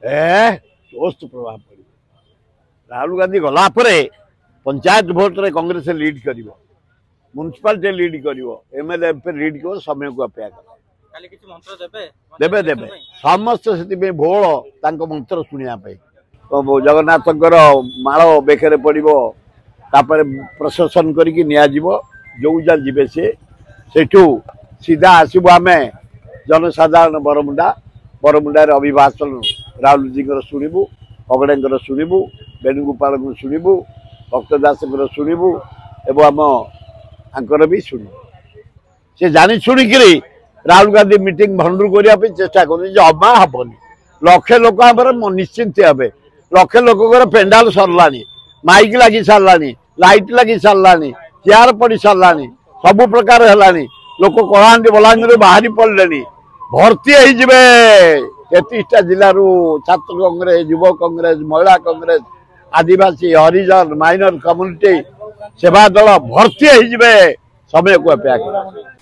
दोस्त प्रभाव पड़े। राहुल गांधी गला पंचायत भोट रे कांग्रेस लीड कर म्युनिसिपालिटी लीड कर एमएलए लीड कर समय को अपेक्षा कर देवे देवे समस्त से भोल मंत्र शुणा जगन्नाथ माल बेखरे पड़ो प्रशासन करके जो जा जीवे सेठू सीधा आसबू आम जनसाधारण बरमुंडा अभिभाषण राहुल जी शुणु अगड़े शुणु वेणुगोपाल को शुणु भक्त दास शुणु एवं आम भी शुणु से जानी शुणिक राहुल गांधी मीटिंग भंडूर करने चेष्टा करमा हेनी लक्षे लोक निश्चिंत हे लक्षे लोक पेंडाल सरला माइक लगी सारा लाइट लगी सारा चेयर पड़ सारा सब प्रकार है लोक कलाहांडी बलांगी बाहरी पड़े भर्ती हो 33टा जिलू छात्र कांग्रेस युवा कांग्रेस महिला कांग्रेस आदिवासी हरिजन माइनर कम्युनिटी सेवा दल भर्ती हो समय को अपेक्षा कर।